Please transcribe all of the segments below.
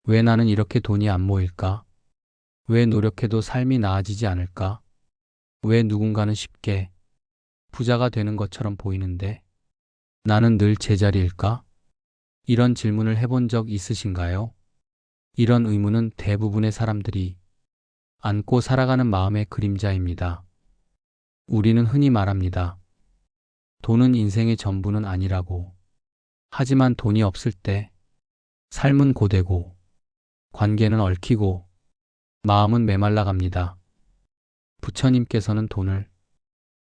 왜 나는 이렇게 돈이 안 모일까? 왜 노력해도 삶이 나아지지 않을까? 왜 누군가는 쉽게 부자가 되는 것처럼 보이는데 나는 늘 제자리일까? 이런 질문을 해본 적 있으신가요? 이런 의문은 대부분의 사람들이 안고 살아가는 마음의 그림자입니다. 우리는 흔히 말합니다. 돈은 인생의 전부는 아니라고. 하지만 돈이 없을 때 삶은 고되고 관계는 얽히고 마음은 메말라 갑니다. 부처님께서는 돈을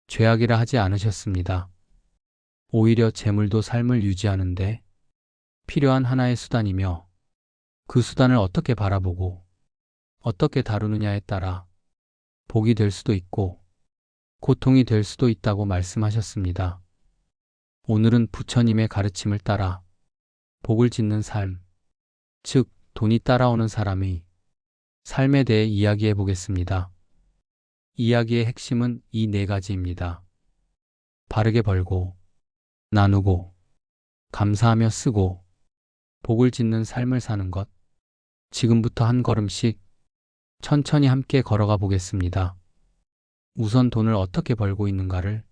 죄악이라 하지 않으셨습니다. 오히려 재물도 삶을 유지하는데 필요한 하나의 수단이며 그 수단을 어떻게 바라보고 어떻게 다루느냐에 따라 복이 될 수도 있고 고통이 될 수도 있다고 말씀하셨습니다. 오늘은 부처님의 가르침을 따라 복을 짓는 삶, 즉 돈이 따라오는 사람의 삶에 대해 이야기해 보겠습니다. 이야기의 핵심은 이 네 가지입니다. 바르게 벌고, 나누고, 감사하며 쓰고, 복을 짓는 삶을 사는 것. 지금부터 한 걸음씩 천천히 함께 걸어가 보겠습니다. 우선 돈을 어떻게 벌고 있는가를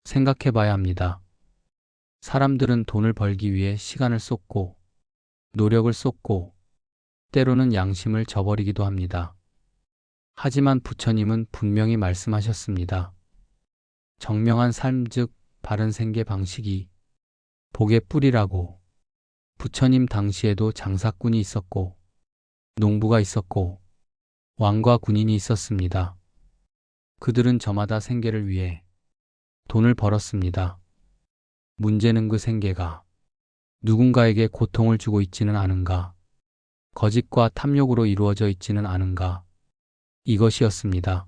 생각해 봐야 합니다. 사람들은 돈을 벌기 위해 시간을 쏟고, 노력을 쏟고, 때로는 양심을 저버리기도 합니다. 하지만 부처님은 분명히 말씀하셨습니다. 정명한 삶 즉 바른 생계 방식이 복의 뿌리라고. 부처님 당시에도 장사꾼이 있었고 농부가 있었고 왕과 군인이 있었습니다. 그들은 저마다 생계를 위해 돈을 벌었습니다. 문제는 그 생계가 누군가에게 고통을 주고 있지는 않은가, 거짓과 탐욕으로 이루어져 있지는 않은가, 이것이었습니다.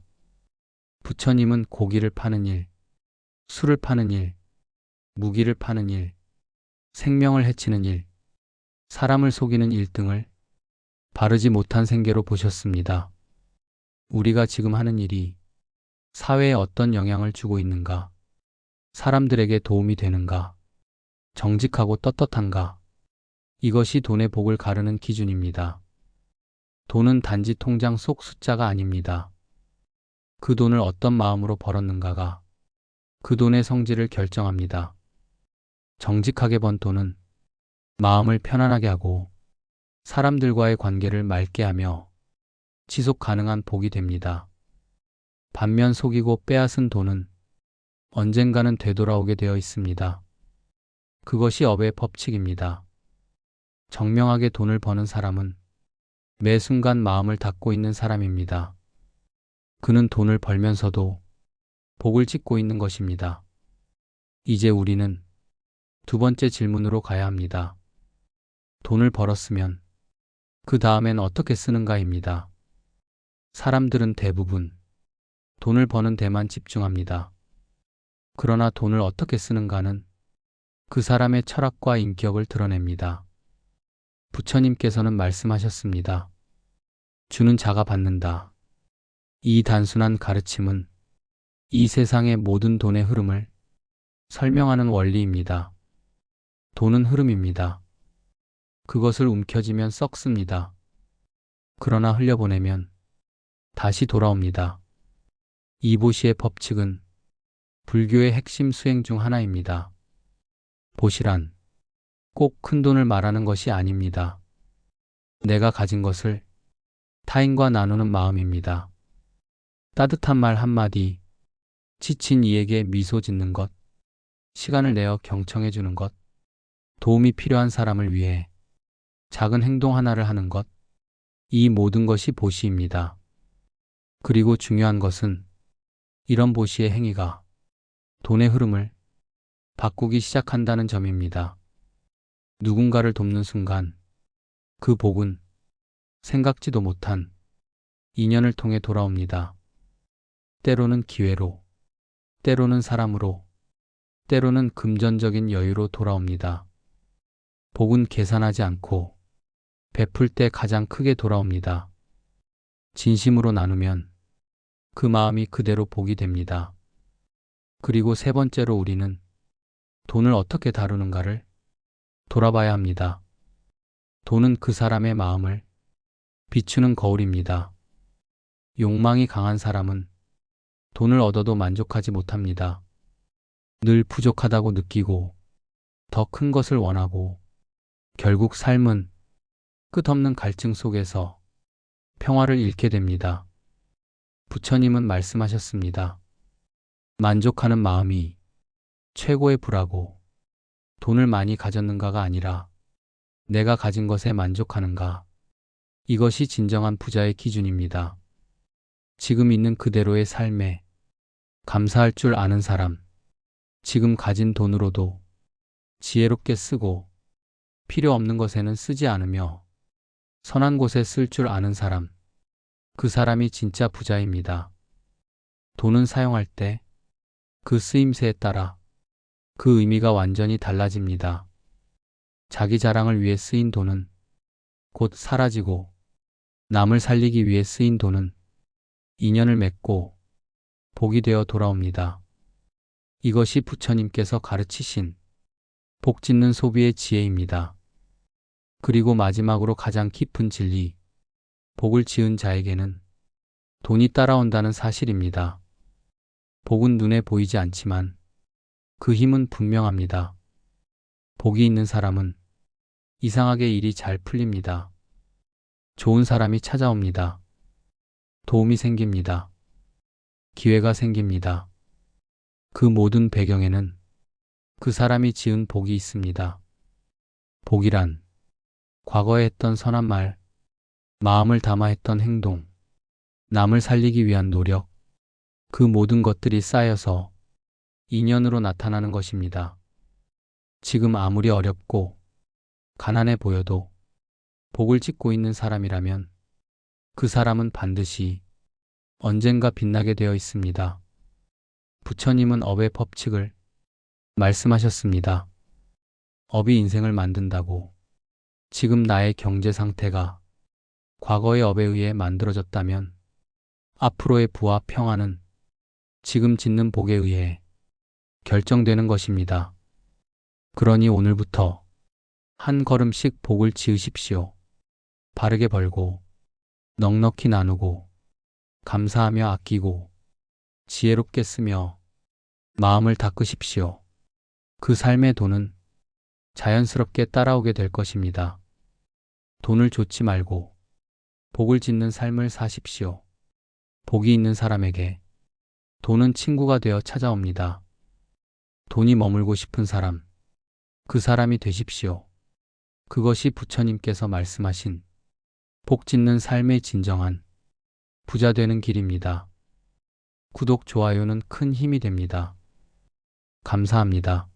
부처님은 고기를 파는 일, 술을 파는 일, 무기를 파는 일, 생명을 해치는 일, 사람을 속이는 일 등을 바르지 못한 생계로 보셨습니다. 우리가 지금 하는 일이 사회에 어떤 영향을 주고 있는가, 사람들에게 도움이 되는가, 정직하고 떳떳한가, 이것이 돈의 복을 가르는 기준입니다. 돈은 단지 통장 속 숫자가 아닙니다. 그 돈을 어떤 마음으로 벌었는가가 그 돈의 성질을 결정합니다. 정직하게 번 돈은 마음을 편안하게 하고 사람들과의 관계를 맑게 하며 지속 가능한 복이 됩니다. 반면 속이고 빼앗은 돈은 언젠가는 되돌아오게 되어 있습니다. 그것이 업의 법칙입니다. 정명하게 돈을 버는 사람은 매 순간 마음을 닫고 있는 사람입니다. 그는 돈을 벌면서도 복을 짓고 있는 것입니다. 이제 우리는 두 번째 질문으로 가야 합니다. 돈을 벌었으면 그 다음엔 어떻게 쓰는가입니다. 사람들은 대부분 돈을 버는 데만 집중합니다. 그러나 돈을 어떻게 쓰는가는 그 사람의 철학과 인격을 드러냅니다. 부처님께서는 말씀하셨습니다. 주는 자가 받는다. 이 단순한 가르침은 이 세상의 모든 돈의 흐름을 설명하는 원리입니다. 돈은 흐름입니다. 그것을 움켜쥐면 썩습니다. 그러나 흘려보내면 다시 돌아옵니다. 이보시의 법칙은 불교의 핵심 수행 중 하나입니다. 보시란 꼭 큰 돈을 말하는 것이 아닙니다. 내가 가진 것을 타인과 나누는 마음입니다. 따뜻한 말 한마디, 지친 이에게 미소 짓는 것, 시간을 내어 경청해 주는 것, 도움이 필요한 사람을 위해 작은 행동 하나를 하는 것, 이 모든 것이 보시입니다. 그리고 중요한 것은 이런 보시의 행위가 돈의 흐름을 바꾸기 시작한다는 점입니다. 누군가를 돕는 순간 그 복은 생각지도 못한 인연을 통해 돌아옵니다. 때로는 기회로, 때로는 사람으로, 때로는 금전적인 여유로 돌아옵니다. 복은 계산하지 않고 베풀 때 가장 크게 돌아옵니다. 진심으로 나누면 그 마음이 그대로 복이 됩니다. 그리고 세 번째로 우리는 돈을 어떻게 다루는가를 돌아봐야 합니다. 돈은 그 사람의 마음을 비추는 거울입니다. 욕망이 강한 사람은 돈을 얻어도 만족하지 못합니다. 늘 부족하다고 느끼고 더 큰 것을 원하고 결국 삶은 끝없는 갈증 속에서 평화를 잃게 됩니다. 부처님은 말씀하셨습니다. 만족하는 마음이 최고의 부라고 돈을 많이 가졌는가가 아니라 내가 가진 것에 만족하는가. 이것이 진정한 부자의 기준입니다. 지금 있는 그대로의 삶에 감사할 줄 아는 사람, 지금 가진 돈으로도 지혜롭게 쓰고 필요 없는 것에는 쓰지 않으며 선한 곳에 쓸 줄 아는 사람, 그 사람이 진짜 부자입니다. 돈은 사용할 때 그 쓰임새에 따라 그 의미가 완전히 달라집니다. 자기 자랑을 위해 쓰인 돈은 곧 사라지고 남을 살리기 위해 쓰인 돈은 인연을 맺고 복이 되어 돌아옵니다. 이것이 부처님께서 가르치신 복 짓는 소비의 지혜입니다. 그리고 마지막으로 가장 깊은 진리, 복을 지은 자에게는 돈이 따라온다는 사실입니다. 복은 눈에 보이지 않지만 그 힘은 분명합니다. 복이 있는 사람은 이상하게 일이 잘 풀립니다. 좋은 사람이 찾아옵니다. 도움이 생깁니다. 기회가 생깁니다. 그 모든 배경에는 그 사람이 지은 복이 있습니다. 복이란 과거에 했던 선한 말, 마음을 담아 했던 행동, 남을 살리기 위한 노력, 그 모든 것들이 쌓여서 인연으로 나타나는 것입니다. 지금 아무리 어렵고 가난해 보여도 복을 짓고 있는 사람이라면 그 사람은 반드시 언젠가 빛나게 되어 있습니다. 부처님은 업의 법칙을 말씀하셨습니다. 업이 인생을 만든다고. 지금 나의 경제 상태가 과거의 업에 의해 만들어졌다면 앞으로의 부와 평화는 지금 짓는 복에 의해 결정되는 것입니다. 그러니 오늘부터 한 걸음씩 복을 지으십시오. 바르게 벌고 넉넉히 나누고 감사하며 아끼고 지혜롭게 쓰며 마음을 닦으십시오. 그 삶의 돈은 자연스럽게 따라오게 될 것입니다. 돈을 좇지 말고 복을 짓는 삶을 사십시오. 복이 있는 사람에게 돈은 친구가 되어 찾아옵니다. 돈이 머물고 싶은 사람, 그 사람이 되십시오. 그것이 부처님께서 말씀하신 복 짓는 삶의 진정한 부자 되는 길입니다. 구독, 좋아요는 큰 힘이 됩니다. 감사합니다.